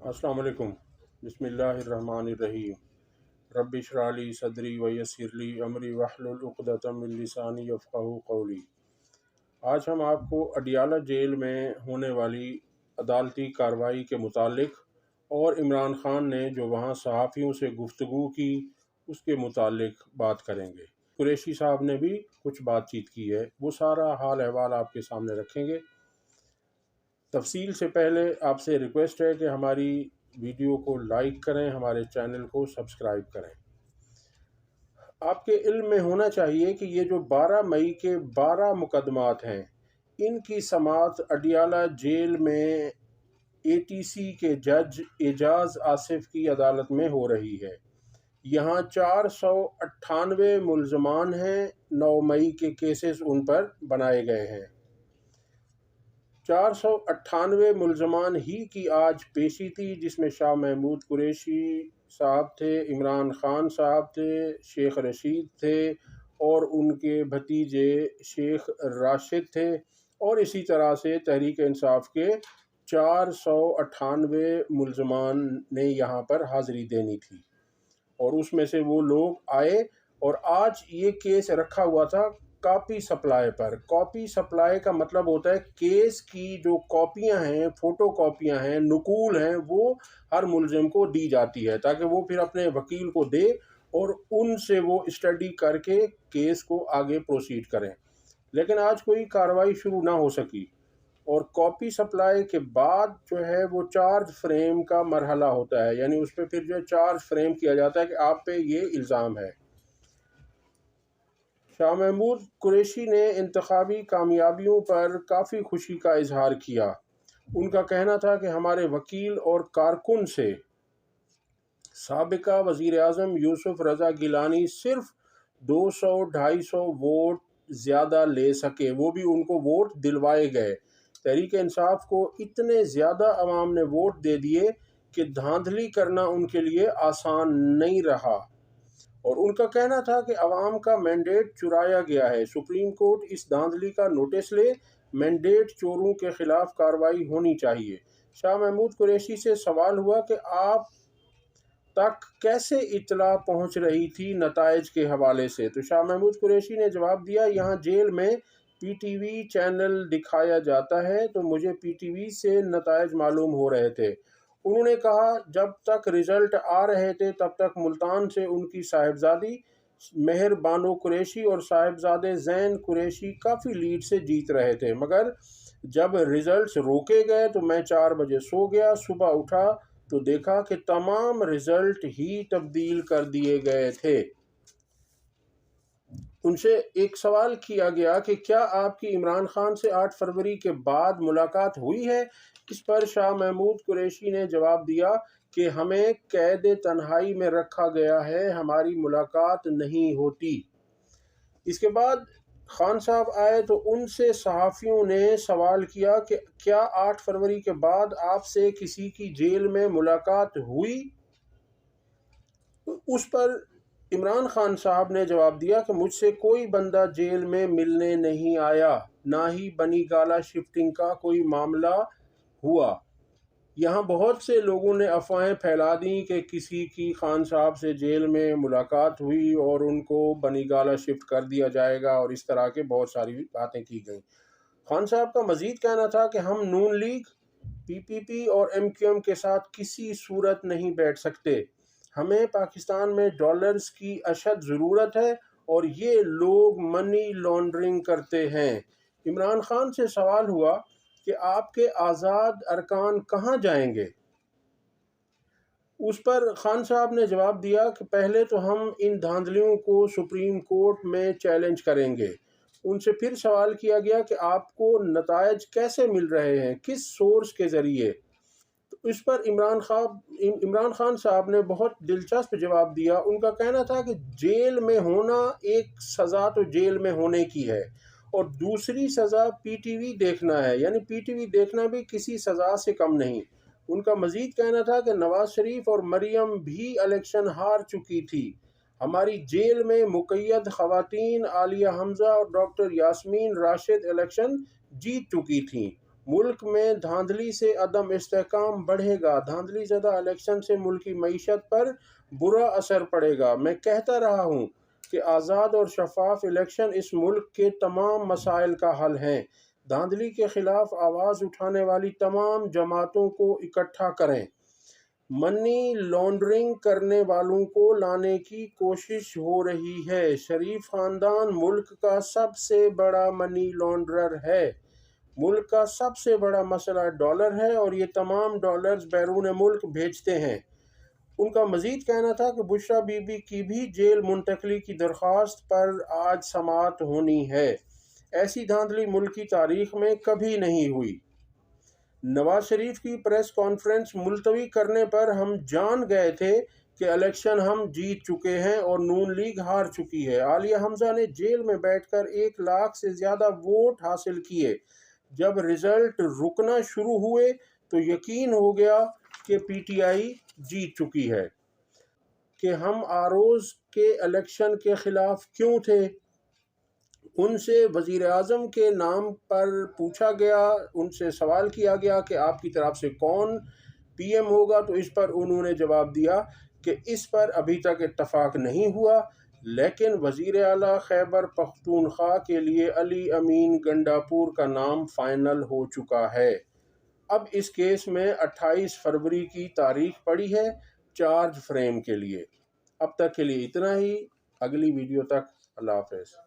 अस्सलाम वालेकुम। बिस्मिल्लाहिर्रहमानिर्रहीम। रब्बि इश्रह ली सदरी व यस्सिर ली अमरी वहलुल उक़दतम मिन लिसानी यफ़क़हू क़ौली। आज हम आपको अडियाला जेल में होने वाली अदालती कार्रवाई के मुतालिक और इमरान खान ने जो वहाँ सहाफ़ियों से गुफ्तगू की उसके मुतालिक बात करेंगे। कुरैशी साहब ने भी कुछ बातचीत की है, वो सारा हाल अहवाल आपके सामने रखेंगे। तफसील से पहले आपसे रिक्वेस्ट है कि हमारी वीडियो को लाइक करें, हमारे चैनल को सब्सक्राइब करें। आपके इल्म में होना चाहिए कि ये जो 12 मई के 12 मुकदमात हैं, इनकी समाअत अडियाला जेल में ATC के जज एजाज आसिफ की अदालत में हो रही है। यहाँ 498 मुल्ज़मान हैं। 9 मई के केसेस उन पर बनाए गए हैं। 498 मुल्ज़मान ही की आज पेशी थी, जिसमें शाह महमूद कुरैशी साहब थे, इमरान खान साहब थे, शेख रशीद थे और उनके भतीजे शेख राशिद थे, और इसी तरह से तहरीक इंसाफ के 498 मुल्ज़मान ने यहाँ पर हाज़िरी देनी थी और उसमें से वो लोग आए। और आज ये केस रखा हुआ था कॉपी सप्लाई पर। कॉपी सप्लाई का मतलब होता है केस की जो कॉपियां हैं, फ़ोटो कॉपियां हैं, नकूल हैं, वो हर मुलजिम को दी जाती है ताकि वो फिर अपने वकील को दे और उनसे वो स्टडी करके केस को आगे प्रोसीड करें। लेकिन आज कोई कार्रवाई शुरू ना हो सकी और कॉपी सप्लाई के बाद जो है वो चार्ज फ्रेम का मरहला होता है, यानी उस पर फिर जो चार्ज फ्रेम किया जाता है कि आप पे ये इल्ज़ाम है। शाह महमूद कुरैशी ने इंतखाबी कामयाबियों पर काफ़ी खुशी का इजहार किया। उनका कहना था कि हमारे वकील और कारकुन से साबिका वज़ीर आज़म यूसुफ रज़ा गिलानी सिर्फ 200-250 वोट ज़्यादा ले सके, वो भी उनको वोट दिलवाए गए। तहरीक इंसाफ को इतने ज़्यादा अवाम ने वोट दे दिए कि धांधली करना उनके लिए आसान नहीं रहा। और उनका कहना था कि अवाम का मैंडेट चुराया गया है, सुप्रीम कोर्ट इस धांधली का नोटिस ले, मैंडेट चोरों के खिलाफ कार्रवाई होनी चाहिए। शाह महमूद कुरैशी से सवाल हुआ कि आप तक कैसे इत्तला पहुंच रही थी नताइज के हवाले से, तो शाह महमूद कुरैशी ने जवाब दिया, यहाँ जेल में PTV चैनल दिखाया जाता है तो मुझे PTV से नताइज मालूम हो रहे थे। उन्होंने कहा जब तक रिज़ल्ट आ रहे थे तब तक मुल्तान से उनकी साहिबजादी मेहर बानो कुरैशी और साहिबजादे ज़ैन कुरैशी काफ़ी लीड से जीत रहे थे, मगर जब रिज़ल्ट्स रोके गए तो मैं 4 बजे सो गया। सुबह उठा तो देखा कि तमाम रिज़ल्ट ही तब्दील कर दिए गए थे। उनसे एक सवाल किया गया कि क्या आपकी इमरान खान से 8 फरवरी के बाद मुलाकात हुई है। इस पर शाह महमूद कुरैशी ने जवाब दिया कि हमें कैद तन्हाई में रखा गया है, हमारी मुलाकात नहीं होती। इसके बाद खान साहब आए तो उनसे सहाफ़ियों ने सवाल किया कि क्या 8 फरवरी के बाद आपसे किसी की जेल में मुलाकात हुई। उस पर इमरान खान साहब ने जवाब दिया कि मुझसे कोई बंदा जेल में मिलने नहीं आया, ना ही बनी गाला शिफ्टिंग का कोई मामला हुआ। यहाँ बहुत से लोगों ने अफवाहें फैला दी कि किसी की खान साहब से जेल में मुलाकात हुई और उनको बनी गाला शिफ्ट कर दिया जाएगा और इस तरह के बहुत सारी बातें की गई। खान साहब का मज़ीद कहना था कि हम नून लीग, PPP और MQM के साथ किसी सूरत नहीं बैठ सकते। हमें पाकिस्तान में डॉलर्स की अशद ज़रूरत है और ये लोग मनी लॉन्ड्रिंग करते हैं। इमरान खान से सवाल हुआ कि आपके आज़ाद अरकान कहाँ जाएंगे। उस पर खान साहब ने जवाब दिया कि पहले तो हम इन धांधलियों को सुप्रीम कोर्ट में चैलेंज करेंगे। उनसे फिर सवाल किया गया कि आपको नताइज कैसे मिल रहे हैं, किस सोर्स के ज़रिए। तो इस पर इमरान खान साहब ने बहुत दिलचस्प जवाब दिया। उनका कहना था कि जेल में होना एक सज़ा तो जेल में होने की है और दूसरी सज़ा PTV देखना है, यानी PTV देखना भी किसी सज़ा से कम नहीं। उनका मज़ीद कहना था कि नवाज शरीफ और मरियम भी इलेक्शन हार चुकी थी। हमारी जेल में मुक़य्यद ख़वातीन आलिया हमज़ा और डॉक्टर यास्मीन राशिद इलेक्शन जीत चुकी थीं। मुल्क में धांधली से अदम इस्तेहकाम बढ़ेगा। धांधली ज़दा इलेक्शन से मुल्क की मईशत पर बुरा असर पड़ेगा। मैं कहता रहा हूँ कि आज़ाद और शफाफ इलेक्शन इस मुल्क के तमाम मसाइल का हल हैं। धांधली के खिलाफ आवाज़ उठाने वाली तमाम जमातों को इकट्ठा करें। मनी लॉन्ड्रिंग करने वालों को लाने की कोशिश हो रही है। शरीफ खानदान मुल्क का सबसे बड़ा मनी लॉन्ड्रर है। मुल्क का सबसे बड़ा मसला डॉलर है और ये तमाम डॉलर्स बैरून मुल्क भेजते हैं। उनका मजीद कहना था कि बुशरा बीबी की भी जेल मुंतकली की दरख्वास्त पर आज समाअत होनी है। ऐसी धांधली मुल्क की तारीख में कभी नहीं हुई। नवाज शरीफ की प्रेस कॉन्फ्रेंस मुलतवी करने पर हम जान गए थे कि इलेक्शन हम जीत चुके हैं और नून लीग हार चुकी है। आलिया हमजा ने जेल में बैठकर 1 लाख से ज़्यादा वोट हासिल किए। जब रिजल्ट रुकना शुरू हुए तो यकीन हो गया कि पीटीआई जीत चुकी है। कि हम आरोज़ के इलेक्शन के ख़िलाफ़ क्यों थे? उनसे वज़ीर आज़म के नाम पर पूछा गया, उनसे सवाल किया गया कि आपकी तरफ से कौन पीएम होगा, तो इस पर उन्होंने जवाब दिया कि इस पर अभी तक इत्तफाक नहीं हुआ, लेकिन वज़ीर आला खैबर पख्तूनख्वा के लिए अली अमीन गंडापुर का नाम फ़ाइनल हो चुका है। अब इस केस में 28 फरवरी की तारीख पड़ी है चार्ज फ्रेम के लिए। अब तक के लिए इतना ही। अगली वीडियो तक अल्लाह हाफ़िज़।